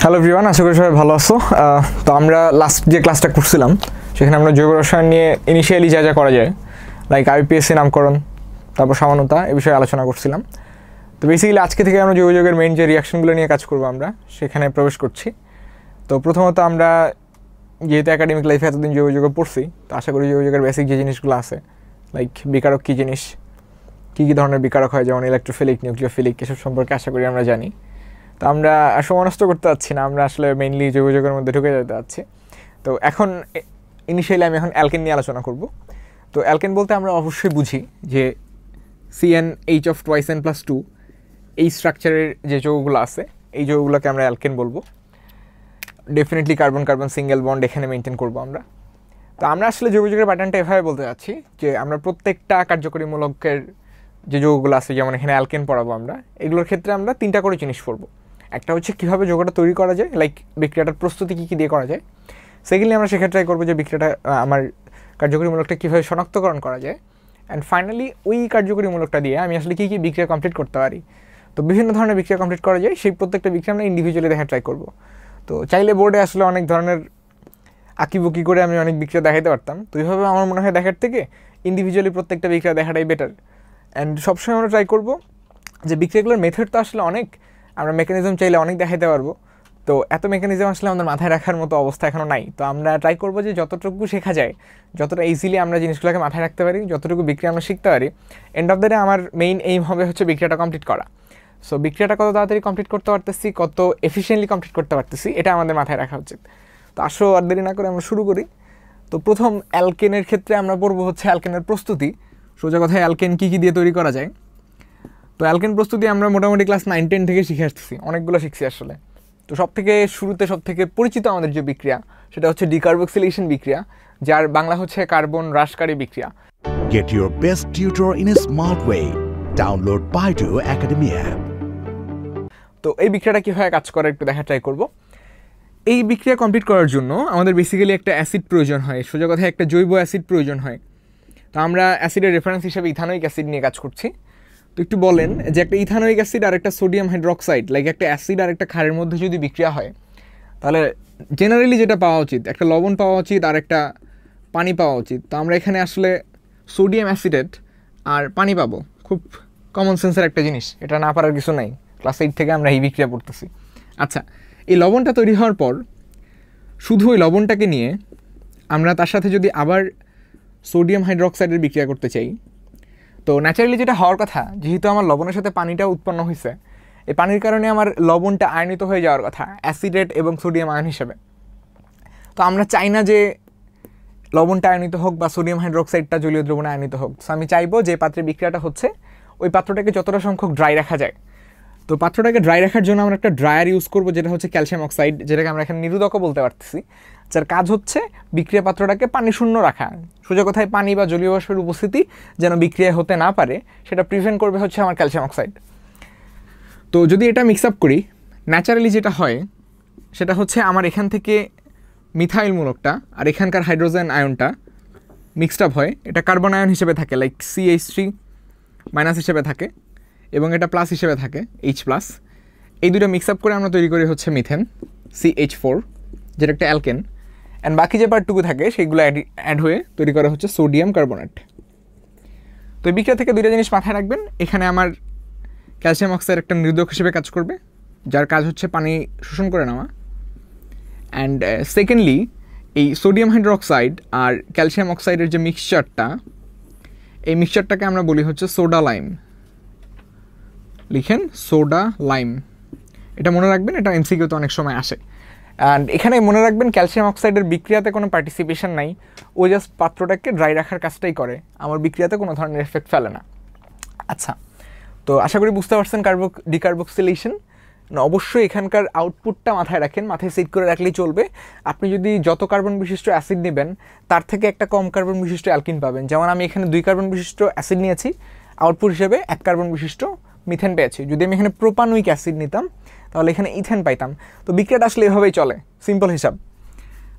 Hello everyone, আশা করি সবাই ভালো আছো। তো আমরা লাস্ট যে ক্লাসটা করছিলাম সেখানে আমরা জৈব রসায়ন নিয়ে ইনিশিয়ালি যা যা করা যায়, লাইক আইপিএসসি নামকরণ, তারপর সামান্যতা, এ বিষয়ে আলোচনা করছিলাম। তো বেসিক্যালি আজকে থেকে আমরা জৈব যৌগের মেইন যে রিয়াকশনগুলো নিয়ে কাজ করবো আমরা সেখানে প্রবেশ করছি। তো প্রথমত আমরা যেহেতু একাডেমিক লাইফে এতদিন জৈব যৌগ পড়ছি, তো আশা করি জৈব যৌগের বেসিক যে জিনিসগুলো আছে, লাইক বিকারক কী জিনিস, কী কী ধরনের বিকারক হয়, যেমন ইলেকট্রোফিলিক, নিউক্লিওফিলিক, এসব সম্পর্কে আশা করি আমরা জানি। তো আমরা সময় নষ্ট করতে পারছি না, আমরা আসলে মেইনলি জৈব যৌগের মধ্যে ঢুকে যেতে পারছি। তো এখন ইনিশিয়ালি আমি এখন অ্যালকেন নিয়ে আলোচনা করব। তো অ্যালকেন বলতে আমরা অবশ্যই বুঝি যে CnH2n+2 এই স্ট্রাকচারের যে যৌগগুলো আছে, এই যৌগগুলোকে আমরা অ্যালকেন বলবো। Definitely carbon carbon single bond এখানে মেনটেন করবো আমরা। তো আমরা আসলে জৈব যৌগের প্যাটার্নটা এভাবে বলতে চাচ্ছি যে আমরা প্রত্যেকটা কার্যকরী মূলকের যে যৌগগুলো আছে, যেমন এখানে অ্যালকেন পড়াবো আমরা, এগুলোর ক্ষেত্রে আমরা তিনটা করে জিনিস পড়বো। একটা হচ্ছে কীভাবে যৌগটা তৈরি করা যায়, লাইক বিক্রিয়াটার প্রস্তুতি কী কী দিয়ে করা যায়। সেকেন্ডলি আমরা শেখার ট্রাই করবো যে বিক্রিয়াটা আমার কার্যকরী মূলকটা কীভাবে শনাক্তকরণ করা যায়। অ্যান্ড ফাইনালি ওই কার্যকরী মূলকটা দিয়ে আমি আসলে কী কী বিক্রিয়া কমপ্লিট করতে পারি। তো বিভিন্ন ধরনের বিক্রিয়া কমপ্লিট করা যায়, সেই প্রত্যেকটা বিক্রিয়া আমরা ইন্ডিভিজুয়ালি দেখার ট্রাই করবো। তো চাইলে বোর্ডে আসলে অনেক ধরনের আঁকিবুকি করে আমি অনেক বিক্রিয়া দেখাতে পারতাম। তো এইভাবে আমার মনে হয় দেখার থেকে ইন্ডিভিজুয়ালি প্রত্যেকটা বিক্রিয়া দেখাটাই বেটার। অ্যান্ড সবসময় আমরা ট্রাই করবো যে বিক্রিয়াগুলোর মেথড তো আসলে অনেক, আমরা মেকানিজম চাইলে অনেক দেখাতে পারবো। তো এত মেকানিজম আসলে আমাদের মাথায় রাখার মতো অবস্থা এখনও নাই। তো আমরা ট্রাই করবো যে যতটুকু শেখা যায়, যতটা ইজিলি আমরা জিনিসগুলোকে মাথায় রাখতে পারি, যতটুকু বিক্রিয়া আমরা শিখতে পারি, এন্ড অফ দ্য ডে আমার মেইন এইম হবে হচ্ছে বিক্রিয়াটা কমপ্লিট করা। সো বিক্রিয়াটা কত তাড়াতাড়ি কমপ্লিট করতে পারতেছি, কত এফিশিয়েন্টলি কমপ্লিট করতে পারতেছি, এটা আমাদের মাথায় রাখা উচিত। তো আসো আর দেরি না করে আমরা শুরু করি। তো প্রথম অ্যালকেনের ক্ষেত্রে আমরা পড়বো হচ্ছে অ্যালকেনের প্রস্তুতি। সোজা কথায় অ্যালকেন কী কী দিয়ে তৈরি করা যায়। তো অ্যালকেন প্রস্তুতি আমরা মোটামুটি ক্লাস 9-10 থেকে শিখে আসতেছি, অনেকগুলো শিখছি আসলে। তো সবথেকে শুরুতে সবথেকে পরিচিত আমাদের যে বিক্রিয়া, সেটা হচ্ছে ডিকার্বক্সিলেশন বিক্রিয়া, যার বাংলা হচ্ছে কার্বন হ্রাসকারী বিক্রিয়া। Get your best tutor in a smart way. Download Baidu Academy app. তো এই বিক্রিয়াটা কীভাবে কাজ করে একটু দেখা ট্রাই করব। এই বিক্রিয়া কমপ্লিট করার জন্য আমাদের বেসিক্যালি একটা অ্যাসিড প্রয়োজন হয়, সোজা কথায় একটা জৈব অ্যাসিড প্রয়োজন হয়। তো আমরা অ্যাসিডের রেফারেন্স হিসেবে ইথানোয়িক অ্যাসিড নিয়ে কাজ করছি। তো একটু বলেন যে একটা ইথানোয়িক অ্যাসিড আর একটা সোডিয়াম হাইড্রক্সাইড, লাইক একটা অ্যাসিড আর একটা ক্ষারের মধ্যে যদি বিক্রিয়া হয়, তাহলে জেনারেলি যেটা পাওয়া উচিত, একটা লবণ পাওয়া উচিত আর একটা পানি পাওয়া উচিত। তো আমরা এখানে আসলে সোডিয়াম অ্যাসিডেট আর পানি পাবো, খুব কমন সেন্সের একটা জিনিস, এটা না পারার কিছু নাই। ক্লাস 8 থেকে আমরা এই বিক্রিয়া পড়তেছি। আচ্ছা, এই লবণটা তৈরি হওয়ার পর শুধু ওই লবণটাকে নিয়ে আমরা তার সাথে যদি আবার সোডিয়াম হাইড্রক্সাইডের বিক্রিয়া করতে চাই, তো ন্যাচারালি যেটা হওয়ার কথা, যেহেতু আমার লবণের সাথে পানিটা উৎপন্ন হয়েছে, এই পানির কারণে আমার লবণটা আয়নিত হয়ে যাওয়ার কথা অ্যাসিডেট এবং সোডিয়াম আয়ন হিসেবে। তো আমরা চাই না যে লবণটা আয়নিত হোক বা সোডিয়াম হাইড্রক্সাইডটা জলীয় দ্রবণে আয়নিত হোক। সো আমি চাইবো যে পাত্রে বিক্রিয়াটা হচ্ছে ওই পাত্রটাকে যতটা সংখ্যক ড্রাই রাখা যায়। তো পাত্রটাকে ড্রাই রাখার জন্য আমরা একটা ড্রায়ার ইউজ করবো, যেটা হচ্ছে ক্যালসিয়াম অক্সাইড, যেটাকে আমরা এখানে নিরোধকও বলতে পারতেছি, যার কাজ হচ্ছে বিক্রিয়া পাত্রটাকে পানি শূন্য রাখা। সোজা কথায় পানি বা জলীয় বাষ্পের উপস্থিতি যেন বিক্রিয়া হতে না পারে সেটা প্রিভেন্ট করবে হচ্ছে আমার ক্যালসিয়াম অক্সাইড। তো যদি এটা মিক্স আপ করি, ন্যাচারালি যেটা হয় সেটা হচ্ছে আমার এখান থেকে মিথাইল মূলকটা আর এখানকার হাইড্রোজেন আয়নটা মিক্সড আপ হয়, এটা কার্বন আয়ন হিসেবে থাকে, লাইক CH3- হিসেবে থাকে, এবং এটা প্লাস হিসেবে থাকে H+। এই দুটো মিক্স আপ করে আমরা তৈরি করি হচ্ছে মিথেন CH4, যেটা একটা অ্যালকেন। অ্যান্ড বাকি যে পার্টটুকু থাকে সেইগুলো অ্যাড হয়ে তৈরি করা হচ্ছে সোডিয়াম কার্বনেট। তো এই বিক্রিয়া থেকে দুইটা জিনিস মাথায় রাখবেন, এখানে আমার ক্যালসিয়াম অক্সাইড একটা নিরোধক হিসেবে কাজ করবে, যার কাজ হচ্ছে পানি শোষণ করে নেওয়া। অ্যান্ড সেকেন্ডলি এই সোডিয়াম হাইড্রোক্সাইড আর ক্যালসিয়াম অক্সাইডের যে মিক্সচারটা, এই মিক্সচারটাকে আমরা বলি হচ্ছে সোডা লাইম। লিখেন সোডা লাইম, এটা মনে রাখবেন, এটা এমসিকিউতে অনেক সময় আসে। অ্যান্ড এখানে মনে রাখবেন ক্যালসিয়াম অক্সাইডের বিক্রিয়াতে কোনো পার্টিসিপেশন নাই, ও জাস্ট পাত্রটাকে ড্রাই রাখার কাজটাই করে, আমার বিক্রিয়াতে কোনো ধরনের এফেক্ট ফেলে না। আচ্ছা, তো আশা করি বুঝতে পারছেন ডিকার্বক্সিলেশন। অবশ্যই এখানকার আউটপুটটা মাথায় রাখেন, মাথায় সেট করে রাখলেই চলবে। আপনি যদি যত কার্বন বিশিষ্ট অ্যাসিড নেবেন তার থেকে একটা কম কার্বন বিশিষ্ট অ্যালকিন পাবেন। যেমন আমি এখানে 2 কার্বন বিশিষ্ট অ্যাসিড নিয়েছি, আউটপুট হিসেবে 1 কার্বন বিশিষ্ট মিথেন পেয়েছি। যদি আমি এখানে প্রোপানোয়িক অ্যাসিড নিতাম তাহলে এখানে ইথেন পাইতাম। তো বিক্রিয়াটা আসলে এভাবেই চলে, সিম্পল হিসাব।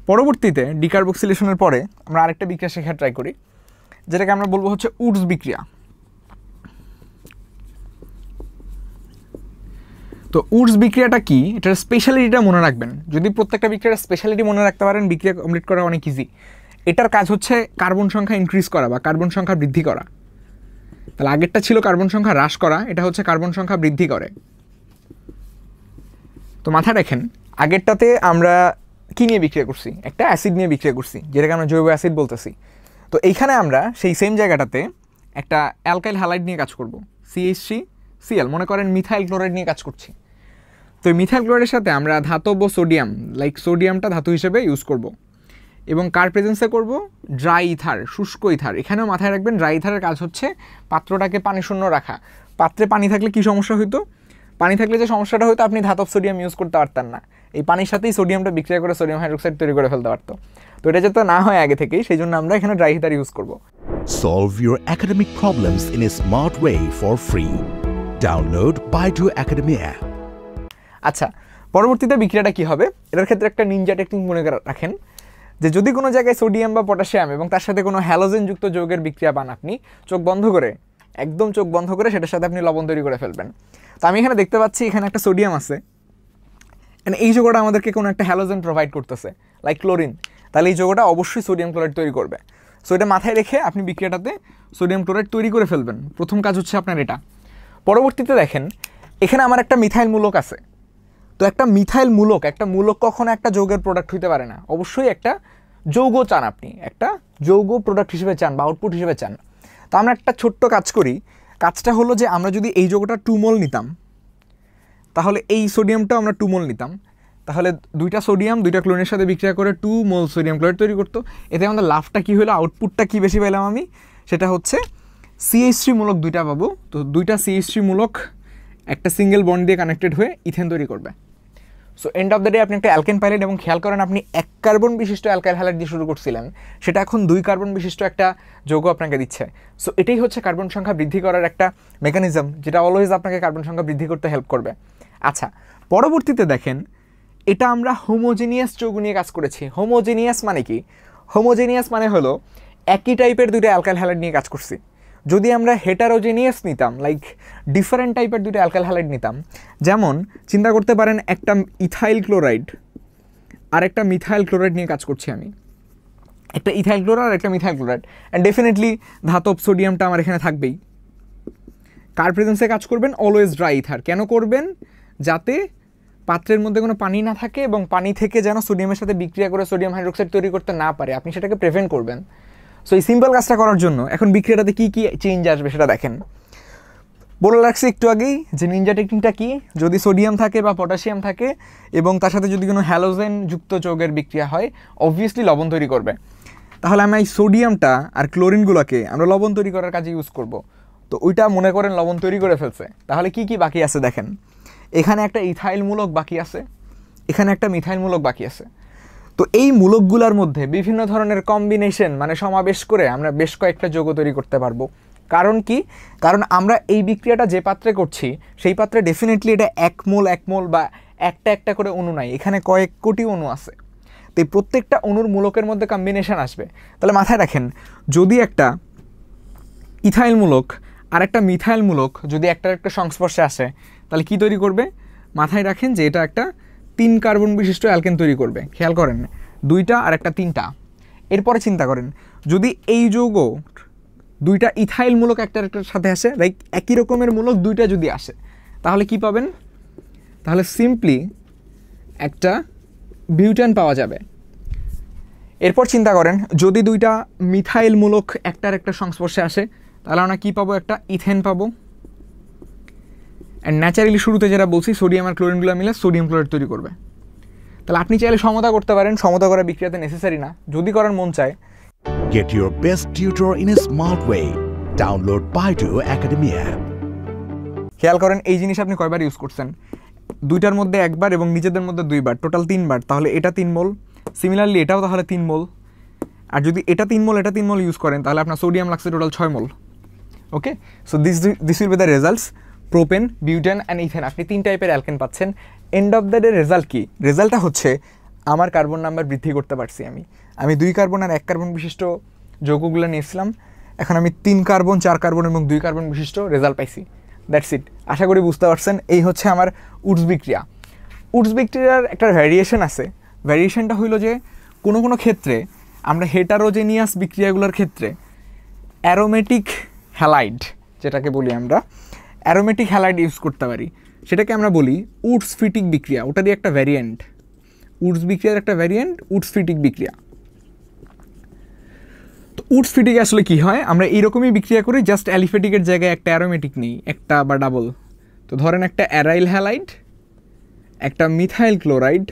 পরবর্তীতে ডিকার্বক্সিলেশনের পরে আমরা আরেকটা বিক্রিয়া শেখার ট্রাই করি, যেটাকে আমরা বলবো হচ্ছে উডস বিক্রিয়া। তো উডস বিক্রিয়াটা কি, এটার স্পেশালিটিটা মনে রাখবেন। যদি প্রত্যেকটা বিক্রিয়ার স্পেশালিটি মনে রাখতে পারেন, বিক্রিয়া কমপ্লিট করা অনেক ইজি। এটার কাজ হচ্ছে কার্বন সংখ্যা ইনক্রিজ করা বা কার্বন সংখ্যা বৃদ্ধি করা। তাহলে আগেরটা ছিল কার্বন সংখ্যা হ্রাস করা, এটা হচ্ছে কার্বন সংখ্যা বৃদ্ধি করে। তো মাথায় রাখেন, আগেরটাতে আমরা কি নিয়ে বিক্রিয়া করছি, একটা অ্যাসিড নিয়ে বিক্রিয়া করছি, যেটাকে আমরা জৈব অ্যাসিড বলতেছি। তো এইখানে আমরা সেই সেম জায়গাটাতে একটা অ্যালকাইল হ্যালাইড নিয়ে কাজ করব, CH3Cl, মনে করেন মিথাইল ক্লোরাইড নিয়ে কাজ করছি। তো এই মিথাইল ক্লোরাইডের সাথে আমরা ধাতব সোডিয়াম, লাইক সোডিয়ামটা ধাতু হিসেবে ইউজ করব, এবং কার প্রেজেন্সে করব, ড্রাই ইথার, শুষ্ক ইথার। এখানেও মাথায় রাখবেন ড্রাই ইথারের কাজ হচ্ছে পাত্রটাকে পানি শূন্য রাখা। পাত্রে পানি থাকলে কি সমস্যা হইতো, পানি থাকলে যে সমস্যাটা হতো, আপনি ধাতব সোডিয়াম ইউজ করতে পারতেন না, এই পানির সাথেই সোডিয়ামটা বিক্রিয়া করে সোডিয়াম হাইড্রোক্সাইড তৈরি করে ফেলতে পারতো। তো এটা যাতে না হয় আগে থেকেই, সেই জন্য আমরা এখানে ড্রাই ইথার ইউজ করব। Solve your academic problems in a smart way for free. Download Baidu Academy app. আচ্ছা, পরবর্তীতে বিক্রিয়াটা কি হবে, এটার ক্ষেত্রে একটা নিনজা টেকনিক মনে রাখেন, যে যদি কোনো জায়গায় সোডিয়াম বা পটাশিয়াম এবং তার সাথে কোনো হ্যালোজেনযুক্ত যৌগের বিক্রিয়া পান, আপনি চোখ বন্ধ করে, একদম চোখ বন্ধ করে সেটার সাথে আপনি লবণ তৈরি করে ফেলবেন। তো আমি এখানে দেখতে পাচ্ছি এখানে একটা সোডিয়াম আছে, এই যৌগটা আমাদেরকে কোনো একটা হ্যালোজেন প্রোভাইড করতেছে, লাইক ক্লোরিন। তাহলে এই যৌগটা অবশ্যই সোডিয়াম ক্লোরাইড তৈরি করবে। সো এটা মাথায় রেখে আপনি বিক্রিয়াটাতে সোডিয়াম ক্লোরাইড তৈরি করে ফেলবেন। প্রথম কাজ হচ্ছে আপনার এটা। পরবর্তীতে দেখেন এখানে আমার একটা মিথাইল মূলক আছে। তো একটা মিথাইল মূলক, একটা মূলক কখনো একটা যৌগের প্রোডাক্ট হইতে পারে না, অবশ্যই একটা যৌগ চান, আপনি একটা যৌগ প্রোডাক্ট হিসেবে চান বা আউটপুট হিসেবে চান। তো আমরা একটা ছোট্ট কাজ করি, কাজটা হলো যে আমরা যদি এই যৌগটা 2 মোল নিতাম, তাহলে এই সোডিয়ামটা আমরা 2 মোল নিতাম, তাহলে দুইটা সোডিয়াম দুইটা ক্লোরিনের সাথে বিক্রিয়া করে 2 মোল সোডিয়াম ক্লোরাইড তৈরি করতো। এতে আমাদের লাভটা কী হলো, আউটপুটটা কী বেশি পেলাম আমি, সেটা হচ্ছে CH3 মূলক দুইটা পাবো। তো দুইটা CH3 মূলক একটা সিঙ্গেল বন্ড দিয়ে কানেক্টেড হয়ে ইথেন তৈরি করবে। So and of the day আপনি একটা অ্যালকেন পাইলেন, এবং খেয়াল করেন আপনি 1 কার্বন বিশিষ্ট অ্যালকাইল হ্যালাইড দিয়ে শুরু করছিলেন, সেটা এখন 2 কার্বন বিশিষ্ট একটা যৌগ আপনাকে দিচ্ছে। সো এটাই হচ্ছে কার্বন সংখ্যা বৃদ্ধি করার একটা মেকানিজম, যেটা অলওয়েজ আপনাকে কার্বন সংখ্যা বৃদ্ধি করতে হেল্প করবে। আচ্ছা, পরবর্তীতে দেখেন এটা আমরা হোমোজেনিয়াস যৌগ নিয়ে কাজ করেছি। হোমোজেনিয়াস মানে কি, হোমোজেনিয়াস মানে হলো একই টাইপের দুইটা অ্যালকাইল হ্যালাইড নিয়ে কাজ করছি। যদি আমরা হেটারোজেনিয়াস নিতাম, লাইক ডিফারেন্ট টাইপের দুইটা অ্যালকাইল হ্যালাইড নিতাম, যেমন চিন্তা করতে পারেন একটা ইথাইল ক্লোরাইড আর একটা মিথাইল ক্লোরাইড নিয়ে কাজ করছি আমি, একটা ইথাইল ক্লোরাইড আর একটা মিথাইল ক্লোরাইড, অ্যান্ড ডেফিনেটলি ধাতব সোডিয়ামটা আমার এখানে থাকবেই। কার প্রেজেন্সে কাজ করবেন, অলওয়েজ ড্রাই ইথার। কেন করবেন, যাতে পাত্রের মধ্যে কোনো পানি না থাকে এবং পানি থেকে যেন সোডিয়ামের সাথে বিক্রিয়া করে সোডিয়াম হাইড্রোক্সাইড তৈরি করতে না পারে, আপনি সেটাকে প্রিভেন্ট করবেন। সো এই সিম্পল কাজটা করার জন্য এখন বিক্রিয়াটাতে কী কী চেঞ্জ আসবে সেটা দেখেন। বলে রাখছি একটু আগেই যে নিনজা টেকনিকটা কি, যদি সোডিয়াম থাকে বা পটাশিয়াম থাকে এবং তার সাথে যদি কোনো হ্যালোজেন যুক্ত যৌগের বিক্রিয়া হয়, অবভিয়াসলি লবণ তৈরি করবে। তাহলে আমি এই সোডিয়ামটা আর ক্লোরিনগুলোকে আমরা লবণ তৈরি করার কাজে ইউজ করব। তো ওইটা মনে করেন লবণ তৈরি করে ফেলছে, তাহলে কি কি বাকি আছে দেখেন। এখানে একটা ইথাইল মূলক বাকি আছে, এখানে একটা মিথাইল মূলক বাকি আছে। তো এই মূলকগুলোর মধ্যে বিভিন্ন ধরনের কম্বিনেশন মানে সমাবেশ করে আমরা বেশ কয়েকটা যৌগ তৈরি করতে পারবো। কারণ কি, কারণ আমরা এই বিক্রিয়াটা যে পাত্রে করছি সেই পাত্রে ডেফিনেটলি এটা 1 মোল বা একটা একটা করে অণু নাই, এখানে কয়েক কোটি অণু আছে। তো এই প্রত্যেকটা অণুর মূলকের মধ্যে কম্বিনেশন আসবে। তাহলে মাথায় রাখেন, যদি একটা ইথাইল মূলক আর একটা মিথাইল মূলক যদি একটা একটা সংস্পর্শে আসে, তাহলে কি তৈরি করবে, মাথায় রাখেন যে এটা একটা 3 কার্বন বিশিষ্ট অ্যালকেন তৈরি করবে। খেয়াল করেন, 2টা আর একটা 3টা। এরপরে চিন্তা করেন, যদি এই যৌগ 2টা ইথাইল মূলক একটার সাথে আসে, লাইক একই রকমের মূলক 2টা যদি আসে, তাহলে কি পাবেন, তাহলে সিম্পলি একটা বিউটেন পাওয়া যাবে। এরপর চিন্তা করেন, যদি 2টা মিথাইল মূলক একটার একটা সংস্পর্শে আসে, তাহলে আমরা কী পাবো, একটা ইথেন পাবো। অ্যান্ড ন্যাচারালি শুরুতে যেটা বলছি, সোডিয়াম আর ক্লোরিনগুলো মিলে সোডিয়াম ক্লোরাইড তৈরি করবে। তাহলে আপনি চাইলে সমতা করতে পারেন, সমতা করা বিক্রিয়াতে নেসেসারি না, যদি করার মন চায়। Get your best tutor in a smart way. Download Baidu Academy app. খেয়াল করেন এই জিনিস আপনি কয়বার ইউজ করছেন, 2টার মধ্যে 1বার এবং নিজেদের মধ্যে 2বার, টোটাল 3বার। তাহলে এটা 3 মোল, সিমিলারলি এটাও তাহলে 3 মোল। আর যদি এটা 3 মোল এটা 3 মোল ইউজ করেন, তাহলে আপনার সোডিয়াম লাগছে total 6 mole. Okay, so this will be the results, propane, butane and ethane. আপনি 3 টাইপের অ্যালকেন পাচ্ছেন। End of the day result কি, রেজাল্টটা হচ্ছে আমার কার্বন নাম্বার বৃদ্ধি করতে পারছি। আমি 2 কার্বন আর 1 কার্বন বিশিষ্ট যৌগগুলো নিয়েছিলাম, এখন আমি 3 কার্বন 4 কার্বন এবং 2 কার্বন বিশিষ্ট রেজাল্ট পাইছি। That's it. আশা করি বুঝতে পারছেন। এই হচ্ছে আমার উডস বিক্রিয়া। উডস বিক্রিয়ার একটা ভ্যারিয়েশন আছে। ভ্যারিয়েশনটা হইল যে কোনো কোনো ক্ষেত্রে আমরা হেটারোজেনিয়াস বিক্রিয়াগুলোর ক্ষেত্রে অ্যারোমেটিক হ্যালাইড, যেটাকে বলি আমরা অ্যারোমেটিক হ্যালাইড ইউজ করতে পারি। সেটাকে আমরা বলি উডস ফিটিক বিক্রিয়া। ওটারই একটা ভ্যারিয়েন্ট, উডস বিক্রিয়ার একটা ভ্যারিয়েন্ট উডস ফিটিক বিক্রিয়া। তো উডস ফিটিকে আসলে কী হয়, আমরা এইরকমই বিক্রিয়া করি, জাস্ট অ্যালিফেটিকের জায়গায় একটা অ্যারোমেটিক নেই, একটা বা ডাবল। তো ধরেন একটা অ্যারাইল হ্যালাইড, একটা মিথাইল ক্লোরাইড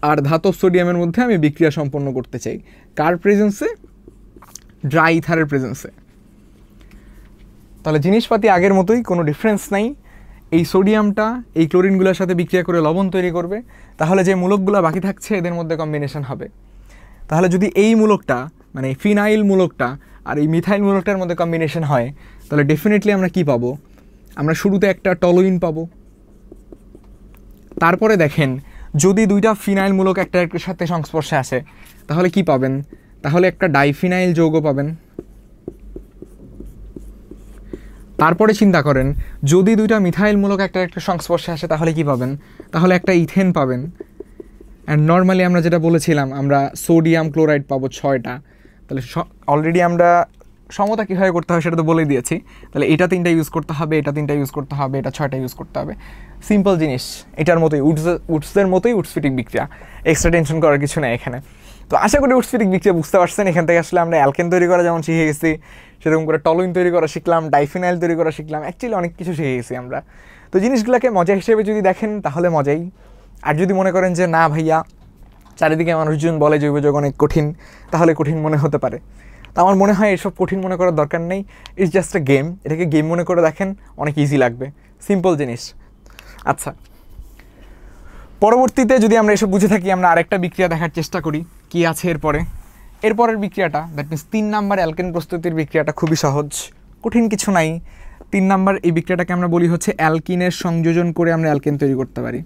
আর ধাতব সোডিয়ামের মধ্যে আমি বিক্রিয়া সম্পন্ন করতে চাই। কার প্রেজেন্সে? ড্রাই ইথারের প্রেজেন্সে। তাহলে জিনিসপাতি আগের মতোই, কোনো ডিফারেন্স নাই। এই সোডিয়ামটা এই ক্লোরিনগুলোর সাথে বিক্রিয়া করে লবণ তৈরি করবে, তাহলে যে মূলকগুলো বাকি থাকছে এদের মধ্যে কম্বিনেশন হবে। তাহলে যদি এই মূলকটা মানে ফিনাইল মূলকটা আর এই মিথাইল মূলকটার মধ্যে কম্বিনেশন হয়, তাহলে ডেফিনেটলি আমরা কি পাবো? আমরা শুরুতে একটা টলুইন পাবো। তারপরে দেখেন যদি দুইটা ফিনাইল মূলক একটা একটার সাথে সংস্পর্শে আসে তাহলে কি পাবেন? তাহলে একটা ডাইফিনাইল যৌগ পাবেন। তারপরে চিন্তা করেন যদি দুইটা মিথাইল মূলক একটা একটা সংস্পর্শে আসে তাহলে কি পাবেন? তাহলে একটা ইথেন পাবেন। অ্যান্ড নর্মালি আমরা যেটা বলেছিলাম আমরা সোডিয়াম ক্লোরাইড পাবো 6টা। তাহলে অলরেডি আমরা সমতা কীভাবে করতে হয় সেটা তো বলে দিয়েছি। তাহলে এটা 3টা ইউজ করতে হবে, এটা 3টা ইউজ করতে হবে, এটা 6টা ইউজ করতে হবে। সিম্পল জিনিস, এটার মতোই উডসের মতোই উডস ফিটিক বিক্রিয়া, এক্সট্রা টেনশন করার কিছু নেই এখানে। তো আশা করি উডস ফিটিক বিক্রিয়া বুঝতে পারছেন। এখান থেকে আসলে আমরা অ্যালকেন তৈরি করা যেমন শিখে গেছি, সেরকম করে টলুইন তৈরি করা শিখলাম, ডাইফিনাইল তৈরি করা শিখলাম, অ্যাকচুয়ালি অনেক কিছু শিখে গেছি আমরা। তো জিনিসগুলোকে মজা হিসেবে যদি দেখেন তাহলে মজাই। আর যদি মনে করেন যে না ভাইয়া চারিদিকে মানুষজন বলে জৈব যৌগ অনেক কঠিন, তাহলে কঠিন মনে হতে পারে। তো আমার মনে হয় এসব কঠিন মনে করার দরকার নেই। It's just a game. এটাকে গেম মনে করে দেখেন, অনেক ইজি লাগবে, সিম্পল জিনিস। আচ্ছা, পরবর্তীতে যদি আমরা এসব বুঝে থাকি আমরা আরেকটা বিক্রিয়া দেখার চেষ্টা করি কি আছে এরপরের বিক্রিয়াটা, দ্যাট মিনস 3 নাম্বার অ্যালকেন প্রস্তুতির বিক্রিয়াটা খুবই সহজ, কঠিন কিছু নাই। 3 নাম্বার এই বিক্রিয়াটাকে আমরা বলি হচ্ছে অ্যালকিনের সংযোজন করে আমরা অ্যালকেন তৈরি করতে পারি।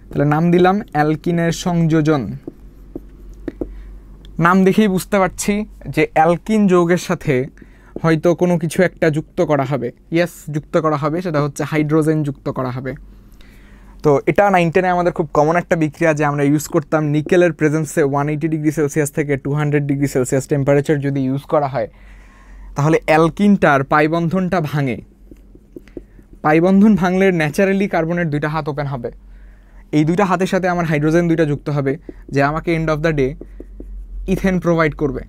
তাহলে নাম দিলাম অ্যালকিনের সংযোজন। নাম দেখেই বুঝতে পারছি যে অ্যালকিন যৌগের সাথে হয়তো কোনো কিছু একটা যুক্ত করা হবে। ইয়েস, যুক্ত করা হবে, সেটা হচ্ছে হাইড্রোজেন যুক্ত করা হবে। তো এটা 9-10-এ আমাদের খুব কমন একটা বিক্রিয়া যে আমরা ইউজ করতাম নিকেলের প্রেজেন্সে 180 ডিগ্রি সেলসিয়াস থেকে 200 ডিগ্রি সেলসিয়াস টেম্পারেচার যদি ইউজ করা হয় তাহলে অ্যালকিনটার পাইবন্ধনটা ভাঙে। পাইবন্ধন ভাঙলে ন্যাচারালি কার্বনের 2টা হাত ওপেন হবে। এই 2টা হাতের সাথে আমার হাইড্রোজেন 2টা যুক্ত হবে যে আমাকে end of the day ethane provide করবে।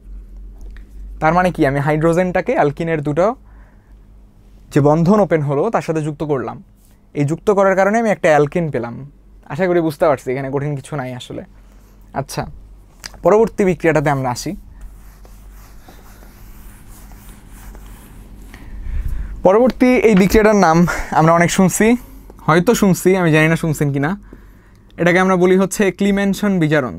তার মানে কি, আমি হাইড্রোজেনটাকে অ্যালকিনের 2টা যে বন্ধন ওপেন হলো তার সাথে যুক্ত করলাম। এই যুক্ত করার কারণে আমি একটা অ্যালকিন পেলাম। আশা করি বুঝতে পারছি, এখানে কঠিন কিছু নাই আসলে। আচ্ছা, পরবর্তী বিক্রিয়াটাতে আমরা আসি। পরবর্তী এই বিক্রিয়াটার নাম আমরা অনেক শুনছি, হয়তো শুনছি, আমি জানি না শুনছেন কিনা। এটাকে আমরা বলি হচ্ছে ক্লিমেনশন বিজারণ।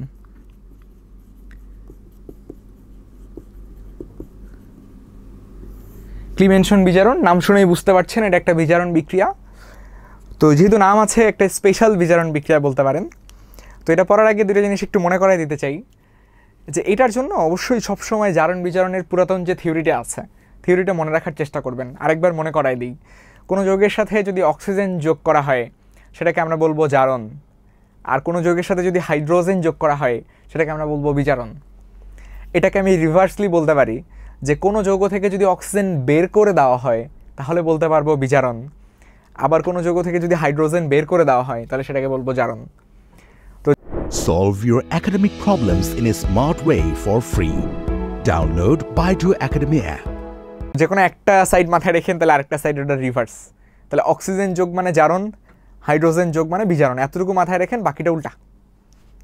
ক্লিমেনশন বিজারণ নাম শুনেই বুঝতে পারছেন এটা একটা বিজারণ বিক্রিয়া। তো যেহেতু নাম আছে, একটা স্পেশাল বিজারণ বিক্রিয়া বলতে পারেন। তো এটা পড়ার আগে 2টা জিনিস একটু মনে করাই দিতে চাই যে এটার জন্য অবশ্যই সবসময় জারণ বিজারণের পুরাতন যে থিওরিটা আছে থিওরিটা মনে রাখার চেষ্টা করবেন। আরেকবার মনে করাই দিই, কোনো যৌগের সাথে যদি অক্সিজেন যোগ করা হয় সেটাকে আমরা বলবো জারণ, আর কোনো যৌগের সাথে যদি হাইড্রোজেন যোগ করা হয় সেটাকে আমরা বলবো বিজারণ। এটাকে আমি রিভার্সলি বলতে পারি যে কোনো যৌগ থেকে যদি অক্সিজেন বের করে দেওয়া হয় তাহলে বলতে পারবো বিজারণ, আবার কোনো যৌগ থেকে যদি হাইড্রোজেন বের করে দেওয়া হয় তাহলে সেটাকে বলবো জারণ। তো Solve your academic problems in a smart way for free. Download Baidu Academy app. যে কোনো একটা সাইড মাথায় রেখেন তাহলে আরেকটা সাইড ওটা রিভার্স। তাহলে অক্সিজেন যোগ মানে জারণ, হাইড্রোজেন যোগ মানে বিজারণ, এতটুকু মাথায় রেখেন, বাকিটা উল্টা।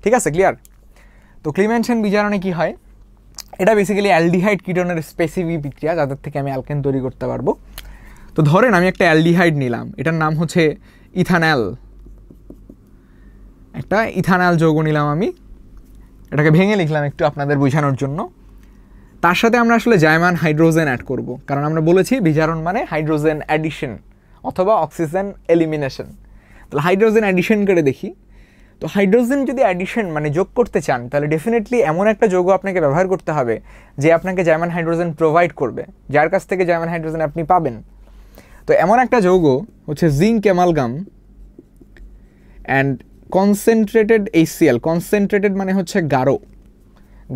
ঠিক আছে, ক্লিয়ার? তো ক্লিমেনশন বিজারণে কি হয়, এটা বেসিক্যালি অ্যালডিহাইড কিটোনের স্পেসিফিক বিক্রিয়া যাদের থেকে আমি অ্যালকেন তৈরি করতে পারবো। তো ধরেন আমি একটা অ্যালডিহাইড নিলাম, এটার নাম হচ্ছে ইথানল। একটা ইথানল যৌগ নিলাম আমি, এটাকে ভেঙে লিখলাম একটু আপনাদের বোঝানোর জন্য। তার সাথে আমরা আসলে জায়মান হাইড্রোজেন অ্যাড করব, কারণ আমরা বলেছি বিজারণ মানে হাইড্রোজেন অ্যাডিশন অথবা অক্সিজেন এলিমিনেশন। তাহলে হাইড্রোজেন অ্যাডিশন করে দেখি। তো হাইড্রোজেন যদি অ্যাডিশন মানে যোগ করতে চান তাহলে ডেফিনেটলি এমন একটা যৌগ আপনাকে ব্যবহার করতে হবে যে আপনাকে জার্মান হাইড্রোজেন প্রোভাইড করবে, যার কাছ থেকে জার্মান হাইড্রোজেন আপনি পাবেন। তো তো এমন একটা যৌগ হচ্ছে zinc amalgam and concentrated HCl, concentrated মানে হচ্ছে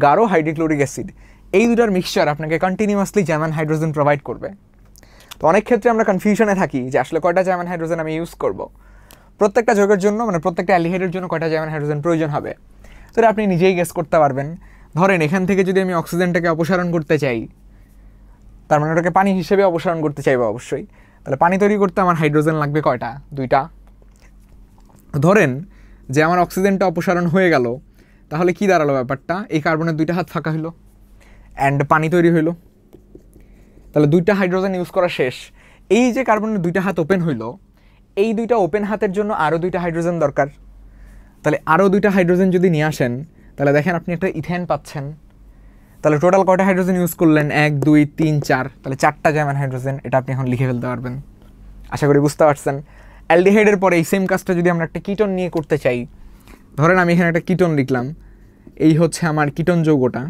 গাঢ় হাইড্রোক্লোরিক অ্যাসিড। এই দুটার মিক্সচার আপনাকে কন্টিনিউয়াসলি জার্মান হাইড্রোজেন প্রোভাইড করবে। তো অনেক ক্ষেত্রে আমরা কনফিউশনে থাকি যে আসলে কয়টা জার্মান হাইড্রোজেন আমি ইউজ করব, প্রত্যেকটা যৌগের জন্য মানে প্রত্যেকটা অ্যালডিহাইডের জন্য কয়টা জার্মান হাইড্রোজেন প্রয়োজন হবে। তো এটা আপনি নিজেই গেস করতে পারবেন। ধরেন এখান থেকে যদি আমি অক্সিজেনটাকে অপসারণ করতে চাই, তার মানে ওটাকে পানি হিসেবে অপসারণ করতে চাইবো অবশ্যই, তাহলে পানি তৈরি করতে আমার হাইড্রোজেন লাগবে কয়টা? 2টা। ধরেন যে আমার অক্সিজেনটা অপসারণ হয়ে গেল, তাহলে কি দাঁড়ালো ব্যাপারটা? এই কার্বনের 2টা হাত ফাঁকা হলো অ্যান্ড পানি তৈরি হইলো। তাহলে 2টা হাইড্রোজেন ইউজ করা শেষ। এই যে কার্বনের 2টা হাত ওপেন হইলো, এই 2টা ওপেন হাতের জন্য আরও 2টা হাইড্রোজেন দরকার। তাহলে আরও 2টা হাইড্রোজেন যদি নিয়ে আসেন, তাহলে দেখেন আপনি একটা ইথেন পাচ্ছেন। তাহলে টোটাল কয়টা হাইড্রোজেন ইউজ করলেন? 1 2 3 4, তাহলে 4টা জার্মান হাইড্রোজেন। এটা আপনি এখন লিখে ফেলতে পারবেন। আশা করি বুঝতে পারছেন। অ্যালডিহাইডের পরে এই সেম কাজটা যদি আমরা একটা কিটোন নিয়ে করতে চাই, ধরেন আমি এখানে একটা কিটোন লিখলাম, এই হচ্ছে আমার কিটোন যৌগটা,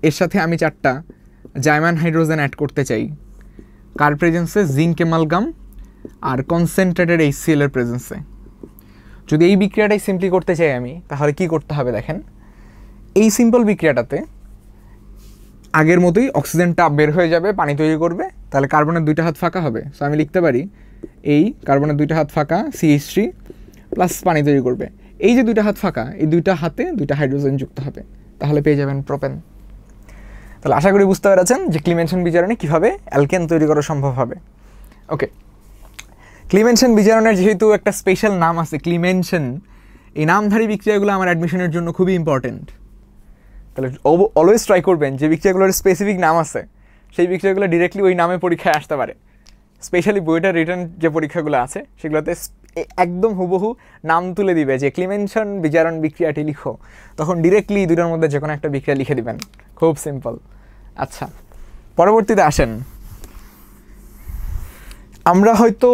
এর সাথে আমি 4টা জার্মান হাইড্রোজেন অ্যাড করতে চাই। কার প্রেজেন্সে? জিঙ্ক অ্যামালগাম আর কনসেন্ট্রেটেড HCl এর প্রেজেন্সে। যদি এই বিক্রিয়াটাই সিম্পলি করতে চাই আমি, তাহলে কি করতে হবে দেখেন। এই সিম্পল বিক্রিয়াটাতে আগের মতোই অক্সিজেনটা বের হয়ে যাবে, পানি তৈরি করবে, তাহলে কার্বনের 2টা হাত ফাঁকা হবে। সো আমি লিখতে পারি এই কার্বনের 2টা হাত ফাঁকা CH3 প্লাস পানি তৈরি করবে। এই যে 2টা হাত ফাঁকা, এই 2টা হাতে 2টা হাইড্রোজেন যুক্ত হবে, তাহলে পেয়ে যাবেন প্রোপেন। তাহলে আশা করি বুঝতে পেরেছেন যে ক্লিমেনশন বিজারণে কীভাবে অ্যালকেন তৈরি করা সম্ভব হবে। ওকে, ক্লিমেনশন বিজারণের যেহেতু একটা স্পেশাল নাম আছে ক্লিমেনশন, এই নামধারী বিক্রিয়াগুলো আমার অ্যাডমিশনের জন্য খুবই ইম্পর্টেন্ট। তাহলে অলওয়েজ ট্রাই করবেন যে বিক্রিয়াগুলোর স্পেসিফিক নাম আছে সেই বিক্রিয়াগুলো ডিরেক্টলি ওই নামে পরীক্ষায় আসতে পারে। স্পেশালি বইটার রিটার্ন যে পরীক্ষাগুলো আছে সেগুলোতে একদম হুবহু নাম তুলে দিবে যে ক্লিমেনশন বিজারণ বিক্রিয়াটি লিখো, তখন ডিরেক্টলি দুটোর মধ্যে যে কোনো একটা বিক্রিয়া লিখে দিবেন। খুব সিম্পল। আচ্ছা, পরবর্তীতে আসেন। আমরা হয়তো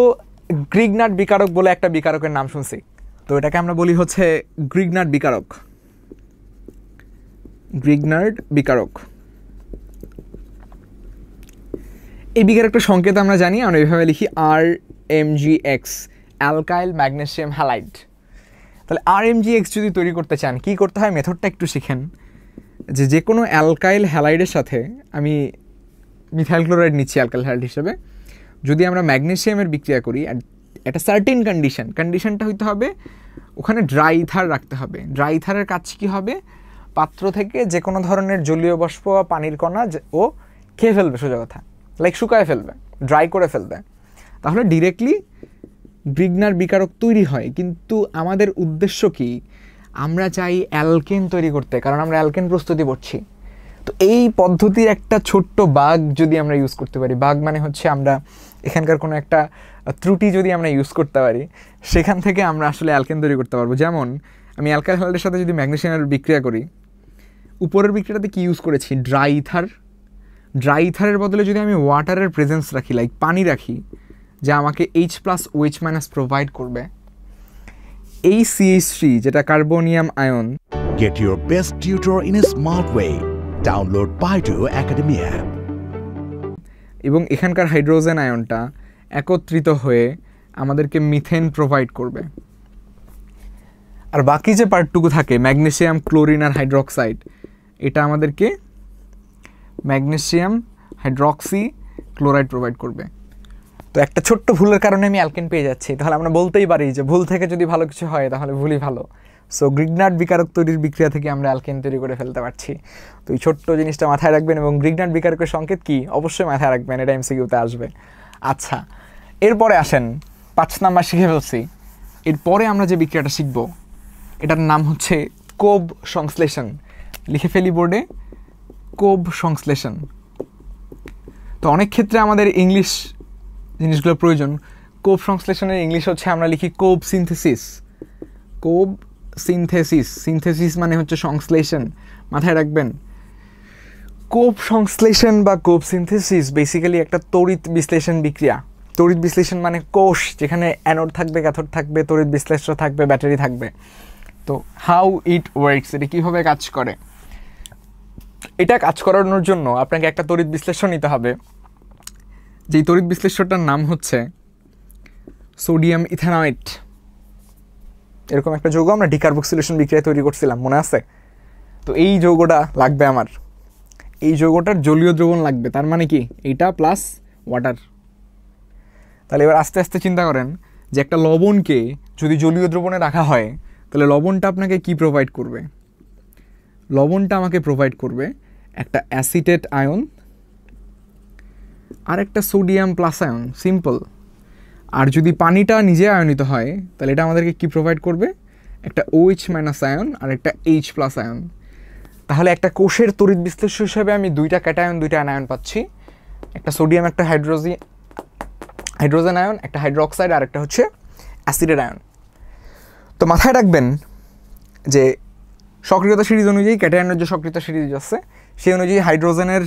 গ্রিগনার্ড বিকারক বলে একটা বিকারকের নাম শুনছি, তো এটাকে আমরা বলি হচ্ছে গ্রিগনার্ড বিকারক। গ্রিগনার্ড বিকারক, এই বিকারকটা সংকেত আমরা জানি, আমরা এইভাবে লিখি RMgX, অ্যালকাইল ম্যাগনেসিয়াম হ্যালাইড। তাহলে RMgX যদি তৈরি করতে চান কি করতে হয় মেথডটা একটু শিখেন। যে কোনো অ্যালকাইল হ্যালাইডের সাথে আমি মিথাইল ক্লোরাইড নিচ্ছি অ্যালকাইল হ্যালাইড হিসেবে, যদি আমরা ম্যাগনেসিয়ামের বিক্রিয়া করি একটা সার্টেন কন্ডিশনটা হইতে হবে ওখানে ড্রাই ইথার রাখতে হবে। ড্রাই ইথারের কাজ কী হবে? পাত্র থেকে যে কোনো ধরনের জলীয় বাষ্প বা পানির কণা ও খেয়ে ফেলবে, সোজা কথা, লাইক শুকায় ফেলবে, ড্রাই করে ফেলবে, তাহলে ডিরেক্টলি গ্রিগনার্ড বিকারক তৈরি হয়। কিন্তু আমাদের উদ্দেশ্য কি? আমরা চাই অ্যালকেন তৈরি করতে, কারণ আমরা অ্যালকেন প্রস্তুতি করছি। তো এই পদ্ধতির একটা ছোট্ট বাগ যদি আমরা ইউজ করতে পারি, বাগ মানে হচ্ছে আমরা এখানকার কোনো একটা ত্রুটি যদি আমরা ইউজ করতে পারি, সেখান থেকে আমরা আসলে অ্যালকেন তৈরি করতে পারবো। যেমন আমি অ্যালকাইল হ্যালাইডের সাথে যদি ম্যাগনেসিয়ামের বিক্রিয়া করি, উপরের বিক্রিয়াটাতে কি ইউজ করেছি? Dry ether. ড্রাই ইথারের বদলে যদি আমি ওয়াটারের প্রেজেন্স রাখি, লাইক পানি রাখি, যা আমাকে H+OH- প্রোভাইড করবে, এই CH3 যেটা carbonium ion. Get your best tutor in a smart way. Download Baidu Academy app. এবং এখানকার হাইড্রোজেন আয়নটা একত্রিত হয়ে আমাদেরকে মিথেন প্রোভাইড করবে। আর বাকি যে পার্টটুকু থাকে ম্যাগনেসিয়াম ক্লোরিন আর হাইড্রক্সাইড, এটা আমাদেরকে ম্যাগনেসিয়াম হাইড্রক্সি ক্লোরাইড প্রোভাইড করবে। তো একটা ছোট্ট ভুলের কারণে আমি অ্যালকেন পেয়ে যাচ্ছি, তাহলে আমরা বলতেই পারি যে ভুল থেকে যদি ভালো কিছু হয় তাহলে ভুলই ভালো। সো গ্রিগনার্ড বিকারক তৈরির বিক্রিয়া থেকে আমরা অ্যালকেন তৈরি করে ফেলতে পারছি। তো এই ছোট্ট জিনিসটা মাথায় রাখবেন। এবং গ্রিগনার্ড বিকারকের সংকেত কি অবশ্যই মাথায় রাখবেন, এটা MCQতে আসবে। আচ্ছা, এরপরে আসেন 5 নাম্বার শিখে ফেলছি। এরপরে আমরা যে বিক্রিয়াটা শিখব এটার নাম হচ্ছে কোব সংশ্লেষণ। লিখে ফেলি বোর্ডে, কোব সংশ্লেষণ। তো অনেক ক্ষেত্রে আমাদের ইংলিশ জিনিসগুলো প্রয়োজন। কোব সংশ্লেষণের ইংলিশ হচ্ছে আমরা লিখি কোব সিনথেসিস। কোব সিনথেসিস, সিনথেসিস মানে হচ্ছে সংশ্লেষণ, মাথায় রাখবেন। কোব সংশ্লেষণ বা কোব সিনথেসিস বেসিক্যালি একটা তড়িৎ বিশ্লেষণ বিক্রিয়া। তড়িৎ বিশ্লেষণ মানে কোষ, যেখানে অ্যানোড থাকবে, ক্যাথোড থাকবে, তড়িৎ বিশ্লেষ্য থাকবে, ব্যাটারি থাকবে। তো হাউ ইট ওয়ার্কস, এটা কীভাবে কাজ করে? এটা কাজ করানোর জন্য আপনাকে একটা তড়িৎ বিশ্লেষ্য নিতে হবে, যেই তড়িৎ বিশ্লেষ্যটার নাম হচ্ছে সোডিয়াম ইথানয়েট। এরকম একটা যৌগ আমরা ডিকার্বক্সিলেশন বিক্রিয়া তৈরি করছিলাম, মনে আছে? তো এই যৌগটা লাগবে আমার, এই যৌগটার জলীয় দ্রবণ লাগবে, তার মানে কি এইটা প্লাস ওয়াটার। তাহলে এবার আস্তে আস্তে চিন্তা করেন যে একটা লবণকে যদি জলীয় দ্রবণে রাখা হয় তাহলে লবণটা আপনাকে কি প্রোভাইড করবে? লবণটা আমাকে প্রোভাইড করবে একটা অ্যাসিটেট আয়ন আর একটা সোডিয়াম প্লাস আয়ন, সিম্পল। আর যদি পানিটা নিজে আয়নিত হয় তাহলে এটা আমাদেরকে কি প্রোভাইড করবে? একটা OH মাইনাস আয়ন আর একটা H প্লাস আয়ন। তাহলে একটা কোষের তড়িৎ বিশ্লেষ্য হিসেবে আমি দুইটা ক্যাটায়ন, দুইটা অ্যানায়ন পাচ্ছি, একটা সোডিয়াম, একটা হাইড্রোজেন আয়ন, একটা হাইড্রোক্সাইড আর একটা হচ্ছে অ্যাসিডের আয়ন। তো মাথায় রাখবেন যে সক্রিয়তা সিরিজ অনুযায়ী ক্যাটায়নের যে সক্রিয়তা সিরিজ আছে সেই অনুযায়ী হাইড্রোজেনের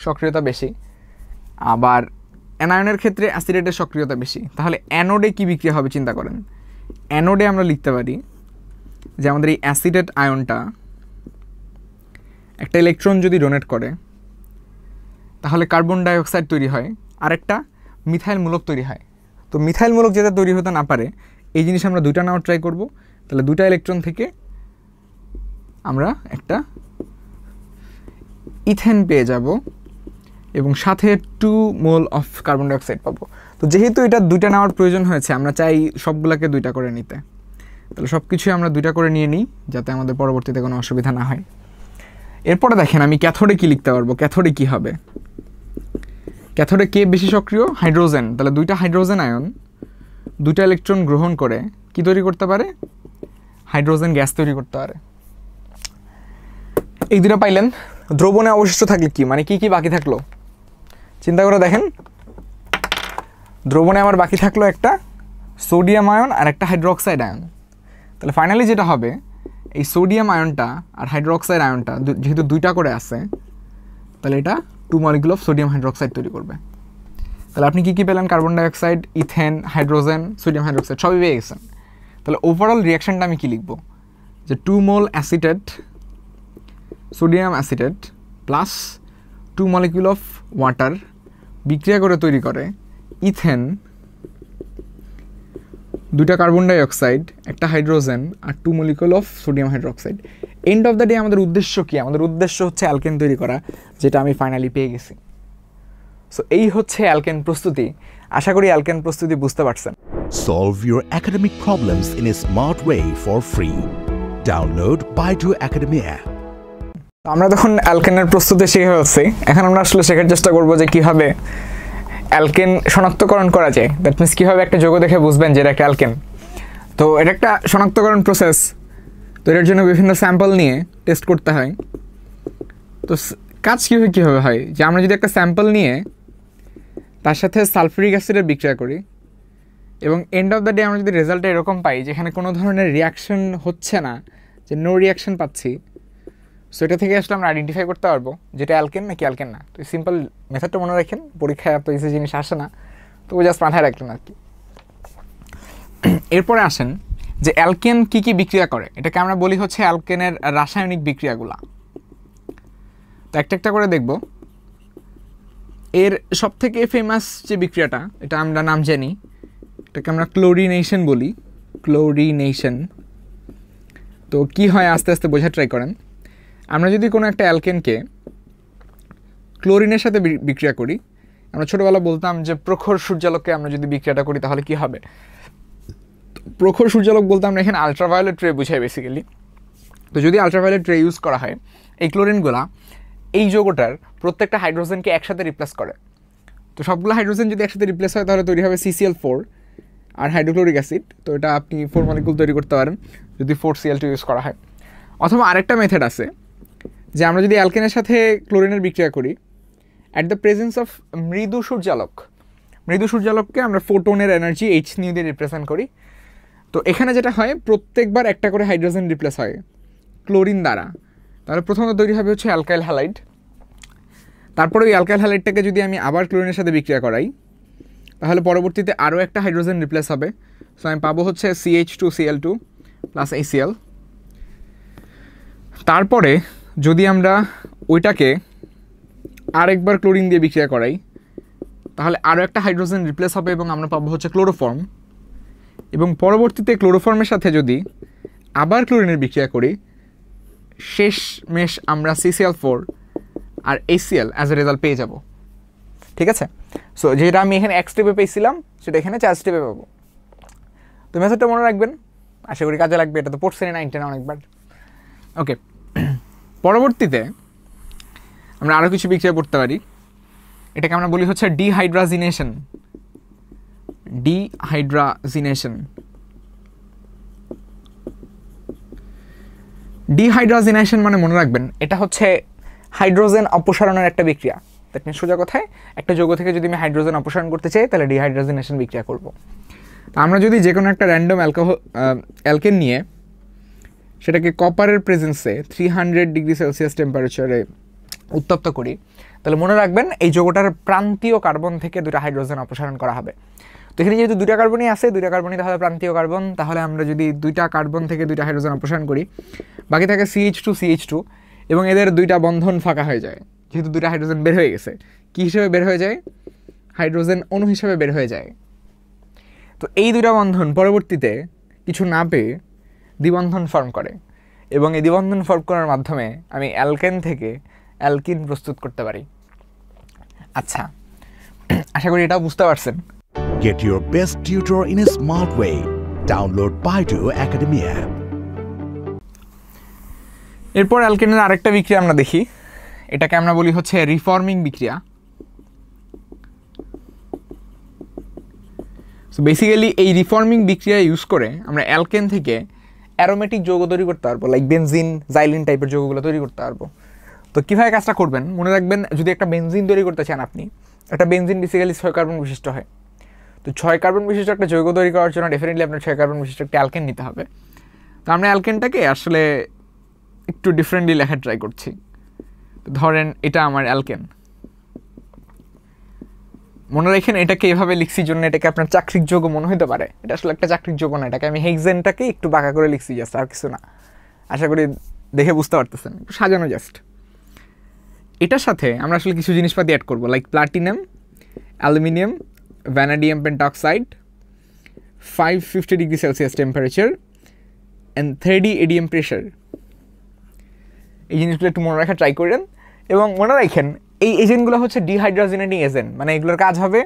সক্রিয়তা বেশি, আবার অ্যানায়নের ক্ষেত্রে অ্যাসিডেটের সক্রিয়তা বেশি। তাহলে অ্যানোডে কি বিক্রিয়া হবে চিন্তা করেন। অ্যানোডে আমরা লিখতে পারি যে আমাদের এই অ্যাসিডেট আয়নটা একটা ইলেকট্রন যদি ডোনেট করে তাহলে কার্বন ডাইঅক্সাইড তৈরি হয় আর একটা মিথাইল মূলক তৈরি হয়। তো মিথাইল মূলক যাতে তৈরি হতে না পারে এই জিনিস আমরা দুইটা নেওয়ার ট্রাই করব। তাহলে দুটা ইলেকট্রন থেকে আমরা একটা ইথেন পেয়ে যাব এবং সাথে 2 মোল অফ কার্বন ডাইঅক্সাইড পাবো। তো যেহেতু এটা দুইটা নেওয়ার প্রয়োজন হয়েছে আমরা চাই সবগুলোকে দুইটা করে নিতে। তাহলে সব কিছুই আমরা দুইটা করে নিয়ে নিই যাতে আমাদের পরবর্তীতে কোনো অসুবিধা না হয়। এরপরে দেখেন আমি ক্যাথোডে কি লিখতে পারবো। ক্যাথোডে কি হবে? ক্যাথোডে কে বেশি সক্রিয়? হাইড্রোজেন। তাহলে দুইটা হাইড্রোজেন আয়ন দুইটা ইলেকট্রন গ্রহণ করে কি তৈরি করতে পারে? হাইড্রোজেন গ্যাস তৈরি করতে পারে। এই দুটো পাইলেন। দ্রবণে অবশিষ্ট থাকলে কি, মানে কি কি বাকি থাকলো চিন্তা করে দেখেন। দ্রবণে আমার বাকি থাকলো একটা সোডিয়াম আয়ন আর একটা হাইড্রোক্সাইড আয়ন। তাহলে ফাইনালি যেটা হবে এই সোডিয়াম আয়নটা আর হাইড্রোক্সাইড আয়নটা যেহেতু দুইটা করে আছে তাহলে এটা 2 মলিকুল অফ সোডিয়াম হাইড্রোক্সাইড তৈরি করবে। তাহলে আপনি কি পেলেন? Carbon dioxide, ethane, hydrogen, sodium hydroxide সবই পেয়ে গেছেন। তাহলে ওভারঅল রিয়াকশনটা আমি কি লিখব? যে 2 mole acetate sodium acetate plus 2 molecule of water বিক্রিয়া করে তৈরি করে ইথেন, দুইটা কার্বন ডাইঅক্সাইড, একটা হাইড্রোজেন আর 2 molecule of sodium hydroxide. End of the day আমাদের উদ্দেশ্য কি? আমাদের উদ্দেশ্য হচ্ছে অ্যালকেন তৈরি করা, যেটা আমি ফাইনালি পেয়ে গেছি। সো এই হচ্ছে অ্যালকেন প্রস্তুতি। আশা করি অ্যালকেন প্রস্তুতি বুঝতে পারছেন। Solve your academic problems in a smart way for free. Download Baidu Academy app. আমরা তখন অ্যালকেনের প্রস্তুতি শিখে ফেলছি, এখন আমরা আসলে শেখার চেষ্টা করব যে কীভাবে অ্যালকেন শনাক্তকরণ করা যায়। দ্যাট মিনস কীভাবে একটা যৌগ দেখে বুঝবেন যে এটা একটা অ্যালকেন। তো এটা একটা শনাক্তকরণ প্রসেস। তো এটার জন্য বিভিন্ন স্যাম্পল নিয়ে টেস্ট করতে হয়। তো কাজ কীভাবে হয় যে আমরা যদি একটা স্যাম্পল নিয়ে তার সাথে সালফিউরিক অ্যাসিডের বিক্রিয়া করি এবং এন্ড অফ দ্য ডে আমরা যদি রেজাল্টটা এরকম পাই যেখানে কোনো ধরনের রিয়াকশন হচ্ছে না, যে নো রিয়াকশন পাচ্ছি, সো এটা থেকে আসলে আমরা আইডেন্টিফাই করতে পারবো যেটা অ্যালকেন নাকি অ্যালকেন না। তো সিম্পল মেথডটা মনে রাখেন, পরীক্ষায় এত কিছু জিনিস আসে না, তো জাস্ট মাথায় রাখলেন আর কি। এরপরে আসেন যে অ্যালকেন কী কী বিক্রিয়া করে, এটাকে আমরা বলি হচ্ছে অ্যালকেনের রাসায়নিক বিক্রিয়াগুলা। তো একটা একটা করে দেখব। এর সবথেকে ফেমাস যে বিক্রিয়াটা, এটা আমরা নাম জানি, এটাকে আমরা ক্লোরিনেশন বলি, ক্লোরিনেশন। তো কি হয় আস্তে আস্তে বোঝার ট্রাই করেন। আমরা যদি কোনো একটা অ্যালকেনকে ক্লোরিনের সাথে বিক্রিয়া করি, আমরা ছোটোবেলা বলতাম যে প্রখর সূর্যালোকে আমরা যদি বিক্রিয়াটা করি তাহলে কি হবে। প্রখর সূর্যালোক বলতে আমরা এখানে আলট্রাভায়োলেট রে বুঝাই বেসিক্যালি। তো যদি আলট্রাভায়োলেট রে ইউজ করা হয়, এই ক্লোরিনগুলা এই যৌগটার প্রত্যেকটা হাইড্রোজেনকে একসাথে রিপ্লেস করে। তো সবগুলো হাইড্রোজেন যদি একসাথে রিপ্লেস হয় তাহলে তৈরি হবে CCl4 আর হাইড্রোক্লোরিক অ্যাসিড। তো এটা আপনি 4 মলিকুল তৈরি করতে পারেন যদি 4Cl2 ইউজ করা হয়। অথবা আরেকটা মেথড আছে যে আমরা যদি অ্যালকেনের সাথে ক্লোরিনের বিক্রিয়া করি অ্যাট দ্য প্রেজেন্স অফ মৃদু সূর্যালোক, মৃদু সূর্যালোককে আমরা ফোটনের এনার্জি H নিউ দিয়ে রিপ্রেজেন্ট করি। তো এখানে যেটা হয় প্রত্যেকবার একটা করে হাইড্রোজেন রিপ্লেস হয় ক্লোরিন দ্বারা। তাহলে প্রথমত তৈরি হবে হচ্ছে অ্যালকাইল হ্যালাইড। তারপরে ওই অ্যালকাইল হ্যালাইডটাকে যদি আমি আবার ক্লোরিনের সাথে বিক্রিয়া করাই তাহলে পরবর্তীতে আরও একটা হাইড্রোজেন রিপ্লেস হবে। সো আমি পাবো হচ্ছে CH2Cl2 প্লাস HCl। তারপরে যদি আমরা ওইটাকে আরেকবার ক্লোরিন দিয়ে বিক্রিয়া করাই তাহলে আরও একটা হাইড্রোজেন রিপ্লেস হবে এবং আমরা পাবো হচ্ছে ক্লোরোফর্ম। এবং পরবর্তীতে ক্লোরোফর্মের সাথে যদি আবার ক্লোরিনের বিক্রিয়া করি, শেষ মেশ আমরা CCl4 আর HCl অ্যাজ এ রেজাল্ট পেয়ে যাব। ঠিক আছে, সো যেটা আমি এখানে 1 স্টেপে পেয়েছিলাম সেটা এখানে 4 স্টেপে পাবো। তো মেথডটা মনে রাখবেন, আশা করি কাজে লাগবে। এটা তো পড়ছেন 9-10 অনেকবার। ওকে, পরবর্তীতে আমরা আরও কিছু বিক্রিয়া করতে পারি। এটাকে আমরা বলি হচ্ছে ডিহাইড্রাজিনেশন। ডিহাইড্রাজিনেশন মানে মনে রাখবেন এটা হচ্ছে হাইড্রোজেন অপসারণের একটা বিক্রিয়া। দ্যাট মিনস সোজা কথায় একটা যৌগ থেকে যদি আমি হাইড্রোজেন অপসারণ করতে চাই তাহলে ডিহাইড্রাজিনেশন বিক্রিয়া করব। তো আমরা যদি যে কোনো একটা র্যান্ডম অ্যালকেন নিয়ে সেটাকে কপারের প্রেজেন্সে 300 ডিগ্রি সেলসিয়াস টেম্পারেচারে উত্তপ্ত করি, তাহলে মনে রাখবেন এই যৌগটার প্রান্তীয় কার্বন থেকে 2টা হাইড্রোজেন অপসারণ করা হবে। তো এখানে যেহেতু 2টা কার্বনই আছে, 2টা কার্বনই তাহলে প্রান্তীয় কার্বন, তাহলে আমরা যদি 2টা কার্বন থেকে 2টা হাইড্রোজেন অপসারণ করি, বাকি থাকে CH2 এবং এদের 2টা বন্ধন ফাঁকা হয়ে যায়। যেহেতু 2টা হাইড্রোজেন বের হয়ে গেছে, কী হিসেবে বের হয়ে যায়? হাইড্রোজেন অণু হিসেবে বের হয়ে যায়। তো এই 2টা বন্ধন পরবর্তীতে কিছু না পেয়ে দ্বিবন্ধন ফর্ম করে এবং এই দ্বিবন্ধন ফর্ম করার মাধ্যমে আমি অ্যালকেন থেকে অ্যালকিন প্রস্তুত করতে পারি। আচ্ছা, আশা করি এটাও বুঝতে পারছেন। Get your best tutor in a smart way. Download Baidu Academy app. এরপর অ্যালকেনের আরেকটা বিক্রিয়া আমরা দেখি, এটাকে আমরা বলি হচ্ছে রিফর্মিং বিক্রিয়া। সো বেসিক্যালি এই রিফর্মিং বিক্রিয়া ইউজ করে আমরা অ্যালকেন থেকে অ্যারোমেটিক যৌগ তৈরি করতে পারবো, লাইক বেনজিন, জাইলিন টাইপের যৌগগুলো তৈরি করতে পারবো। তো কীভাবে কাজটা করবেন মনে রাখবেন, যদি একটা বেনজিন তৈরি করতে চান আপনি, একটা বেনজিন বেসিক্যালি 6 কার্বন বিশিষ্ট হয়। তো 6 কার্বন বিশিষ্ট একটা যৌগ তৈরি করার জন্য ডেফিনেটলি আপনার 6 কার্বন বিশিষ্ট একটা অ্যালকেন নিতে হবে। তো আমরা অ্যালকেনটাকে আসলে একটু ডিফারেন্টলি লেখা ট্রাই করছি। তো ধরেন এটা আমার অ্যালকেন, মনে রাখেন এটাকে এভাবে লিখছি জন্য এটাকে আপনার চাকরিক যৌগ মনে হতে পারে, এটা আসলে একটা চাকরিক যৌগ না, এটাকে আমি হেক্সেনটাকে একটু বাঁকা করে লিখছি জাস্ট, আর কিছু না। আশা করি দেখে বুঝতে পারতেছেন, সাজানো জাস্ট। এটার সাথে আমরা আসলে কিছু জিনিসপাতি অ্যাড করবো, like platinum, aluminium, vanadium পেন্টঅক্সাইড, 550 degree Celsius temperature and 30 ADM pressure. এই জিনিসগুলো একটু মনে রাখা ট্রাই করেন এবং মনে রাখেন এই এজেন্টগুলো হচ্ছে ডিহাইড্রোজেনেটিং এজেন্ট, মানে এগুলোর কাজ হবে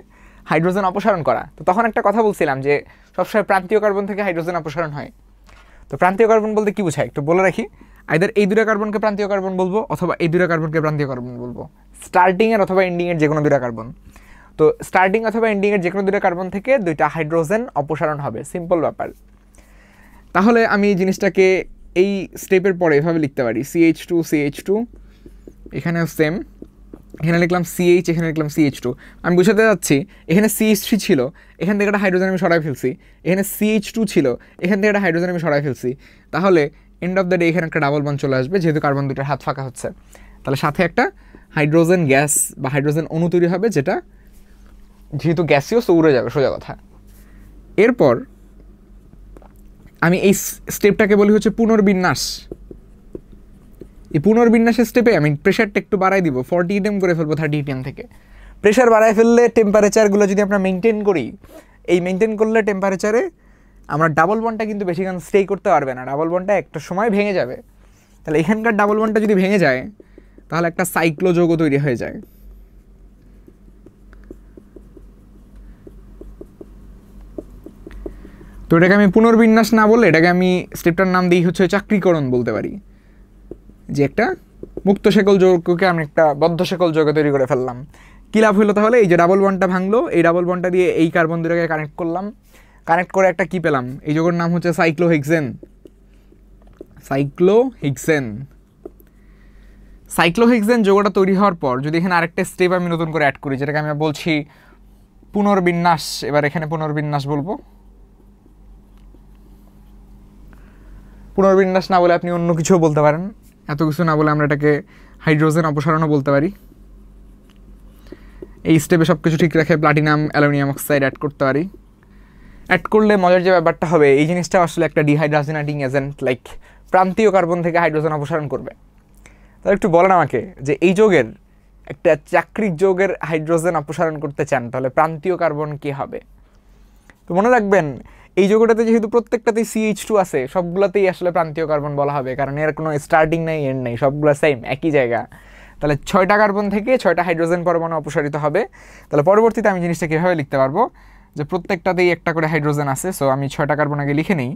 হাইড্রোজেন অপসারণ করা। তো তখন একটা কথা বলছিলাম যে সবসময় প্রান্তীয় কার্বন থেকে হাইড্রোজেন অপসারণ হয়। তো প্রান্তীয় কার্বন বলতে কি বোঝায় একটু বলে রাখি, আইদার এই 2টা কার্বনকে প্রান্তীয় কার্বন বলবো অথবা এই 2টা কার্বনকে প্রান্তীয় কার্বন বলবো, স্টার্টিংয়ের অথবা এন্ডিংয়ের যে কোনো 2টা কার্বন। তো স্টার্টিং অথবা এন্ডিংয়ের যে কোনো 2টা কার্বন থেকে 2টা হাইড্রোজেন অপসারণ হবে, সিম্পল ব্যাপার। তাহলে আমি এই জিনিসটাকে এই স্টেপের পরে এভাবে লিখতে পারি, CH2, এখানেও সেম, এখানে লিখলাম CH, এখানে লিখলাম CH2। আমি বুঝাতে যাচ্ছি এখানে CH3 ছিল, এখান থেকে একটা হাইড্রোজেন আমি সরাই ফেলছি, এখানে CH2 ছিল, এখান থেকে একটা হাইড্রোজেন আমি সরাই ফেলছি, তাহলে এন্ড অফ দ্য ডে এখানে একটা ডাবল বন্ড চলে আসবে, যেহেতু কার্বন 2টার হাত ফাঁকা হচ্ছে। তাহলে সাথে একটা হাইড্রোজেন গ্যাস বা হাইড্রোজেন অণু তৈরি হবে, যেটা যেহেতু গ্যাসীয় সো উড়ে যাবে সোজা কথা। এরপর আমি এই স্টেপটাকে বলি হচ্ছে পুনর্বিন্যাস। এই পুনর্বিন্যাসের স্টেপে আমি প্রেশারটা একটু বাড়াই দিব, 40 ATM করে ফেলবো 30 ATM থেকে। প্রেশার বাড়াই ফেললে টেম্পারেচারগুলো যদি আমরা মেনটেন করি, এই মেনটেন করলে টেম্পারেচারে আমরা ডাবল বন্ডটা কিন্তু বেশিক্ষণ স্টে করতে পারবে না, ডাবল বন্ডটা একটা সময় ভেঙে যাবে। তাহলে এখানকার ডাবল বন্ডটা যদি ভেঙে যায় তাহলে একটা সাইক্লো যৌগ তৈরি হয়ে যায়। তো এটাকে আমি পুনর্বিন্যাস না বলে এটাকে আমি স্টেপটার নাম দিই হচ্ছে চাক্রীকরণ বলতে পারি, যে একটা মুক্ত শেকল যৌগকে আমি একটা বদ্ধ শেকল যৌগ তৈরি করে ফেললাম। কী লাভ হলো তাহলে, এই যে ডাবল বন্ডটা ভাঙলো, এই ডাবল বন্ডটা দিয়ে এই কার্বন 2টাকে কানেক্ট করলাম, কানেক্ট করে একটা কী পেলাম, এই যৌগের নাম হচ্ছে সাইক্লোহেক্সেন। সাইক্লোহেক্সেন যৌগটা তৈরি হওয়ার পর যদি এখানে আরেকটা স্টেপ আমি নতুন করে অ্যাড করি, যেটাকে আমি বলছি পুনর্বিন্যাস, এবার এখানে পুনর্বিন্যাস বলবো। পুনর্বিন্যাস না বলে আপনি অন্য কিছুও বলতে পারেন, এত কিছু না বলে আমরা এটাকে হাইড্রোজেন অপসারণও বলতে পারি। এই স্টেপে সব কিছু ঠিক রেখে প্লাটিনাম, অ্যালুমিনিয়াম অক্সাইড অ্যাড করতে পারি। অ্যাড করলে মজার যে ব্যাপারটা হবে, এই জিনিসটা আসলে একটা ডিহাইড্রোজেনেটিং এজেন্ট, লাইক প্রান্তীয় কার্বন থেকে হাইড্রোজেন অপসারণ করবে। তাহলে একটু বলেন আমাকে যে এই যৌগের একটা চাক্রিক যৌগের হাইড্রোজেন অপসারণ করতে চান, তাহলে প্রান্তীয় কার্বন কি হবে? তো মনে রাখবেন এই যৌগটাতে যেহেতু প্রত্যেকটাতেই CH2 আছে, সবগুলোতেই আসলে প্রান্তীয় কার্বন বলা হবে, কারণ এর কোনো স্টার্টিং নেই, এন্ড নেই, সবগুলো সেম একই জায়গা। তাহলে 6টা কার্বন থেকে 6টা হাইড্রোজেন পরমাণু অপসারিত হবে। তাহলে পরবর্তীতে আমি জিনিসটা কীভাবে লিখতে পারবো, যে প্রত্যেকটাতেই একটা করে হাইড্রোজেন আছে, সো আমি 6টা কার্বন আগে লিখে নিই।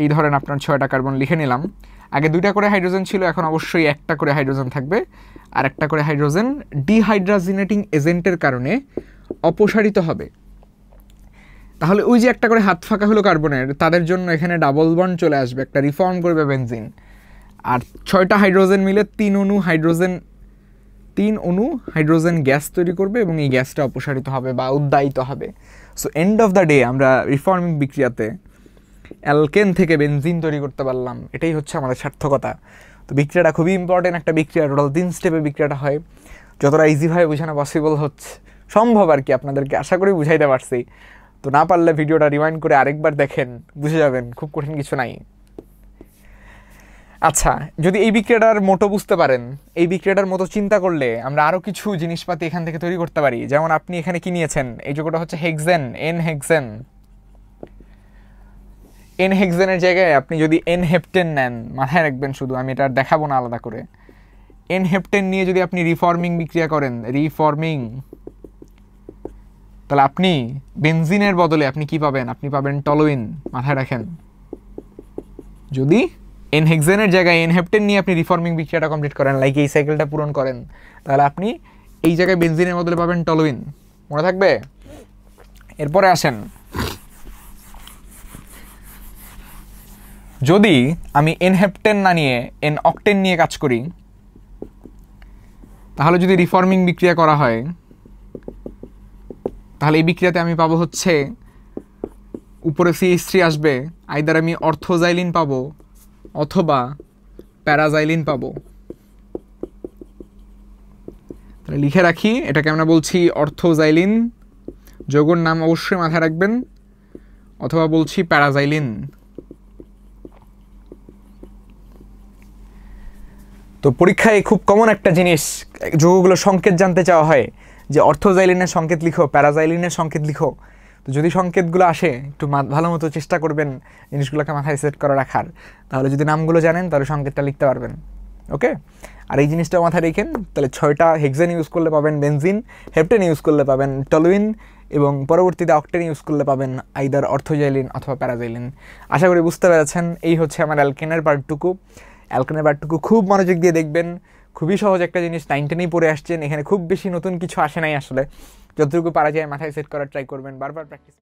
এই ধরেন আপনার 6টা কার্বন লিখে নিলাম। আগে 2টা করে হাইড্রোজেন ছিল, এখন অবশ্যই একটা করে হাইড্রোজেন থাকবে, আর একটা করে হাইড্রোজেন ডিহাইড্রাজিনেটিং এজেন্টের কারণে অপসারিত হবে। তাহলে ওই যে একটা করে হাত ফাঁকা হলো কার্বনের, তাদের জন্য এখানে ডাবল বন্ড চলে আসবে, একটা রিফর্ম করবে বেনজিন। আর 6টা হাইড্রোজেন মিলে 3 অণু হাইড্রোজেন গ্যাস তৈরি করবে, এবং এই গ্যাসটা অপসারিত হবে বা উদ্দায়িত হবে। So and of the day আমরা রিফর্মিং বিক্রিয়াতে অ্যালকেন থেকে বেনজিন তৈরি করতে পারলাম, এটাই হচ্ছে আমাদের সার্থকতা। তো বিক্রিয়াটা খুবই ইম্পর্টেন্ট একটা বিক্রিয়া, টোটাল 3 স্টেপে বিক্রিয়াটা হয়। যতটা ইজিভাবে বোঝানো পসিবল হচ্ছে সম্ভব আর কি, আপনাদেরকে আশা করি বুঝাইতে পারছি। তো না পারলে ভিডিওটা রিমাইন্ড করে আরেকবার দেখেন, বুঝে যাবেন, খুব কঠিন কিছু নাই। আচ্ছা, যদি এই বিক্রিয়াটার মোটো বুঝতে পারেন, এই বিক্রিয়াটার মতো চিন্তা করলে আমরা আরও কিছু জিনিসপাতি এখান থেকে তৈরি করতে পারি। যেমন আপনি এখানে কি নিয়েছেন, এই যৌগটা হচ্ছে হেক্সেন, এন হেক্সেনের জায়গায় আপনি যদি এন হেপ্টেন নেন, মাথায় রাখবেন শুধু, আমি এটা আর দেখাবো না আলাদা করে। এন হেপ্টেন নিয়ে যদি আপনি রিফর্মিং বিক্রিয়া করেন, তাহলে আপনি বেনজিনের বদলে আপনি কি পাবেন, আপনি পাবেন টলুইন। মাথায় রাখেন, যদি এন হেক্সেনের জায়গায় এন হেপ্টেন নিয়ে আপনি রিফর্মিং বিক্রিয়াটা কমপ্লিট করেন, লাইক এই সাইকেলটা পূরণ করেন, তাহলে আপনি এই জায়গায় বেনজিনের বদলে পাবেন টলুইন। মনে থাকবে? এরপরে আসেন, যদি আমি এন হেপ্টেন না নিয়ে এন অক্টেন নিয়ে কাজ করি, তাহলে যদি রিফর্মিং বিক্রিয়া করা হয়, তাহলে এই বিক্রিয়াতে আমি পাবো হচ্ছে উপরে CH3 আসবে, আইদার আমি অর্থোজাইলিন পাবো অথবা প্যারাজাইলিন পাবো। তাহলে লিখে রাখি, এটাকে আমরা বলছি অর্থোজাইলিন, যৌগের নাম অবশ্যই মাথায় রাখবেন, অথবা বলছি প্যারাজাইলিন। তো পরীক্ষায় খুব কমন একটা জিনিস, যৌগগুলোর সংকেত জানতে চাওয়া হয়, যে অর্থোজাইলিনের সংকেত লিখো, প্যারাজাইলিনের সংকেত লিখো। তো যদি সংকেতগুলো আসে, একটু ভালো মতো চেষ্টা করবেন জিনিসগুলোকে মাথায় সেট করে রাখার, তাহলে যদি নামগুলো জানেন তাহলে সংকেতটা লিখতে পারবেন। ওকে, আর এই জিনিসটা মাথায় রেখেন। তাহলে 6টা হেক্সেন ইউজ করলে পাবেন বেনজিন, হেপ্টেন ইউজ করলে পাবেন টলুইন, এবং পরবর্তীতে অক্টেন ইউজ করলে পাবেন আইদার অর্থোজাইলিন অথবা প্যারাজাইলিন। আশা করি বুঝতে পেরেছেন। এই হচ্ছে আমার অ্যালকেনের পার্টটুকু। অ্যালকেনের পার্টটুকু খুব মনোযোগ দিয়ে দেখবেন, খুবই সহজ একটা জিনিস, 9 10-এই পড়ে আসছেন, এখানে খুব বেশি নতুন কিছু আসে নাই আসলে। যতটুকু পারা যায় মাথায় সেট করার ট্রাই করবেন, বারবার প্র্যাকটিস।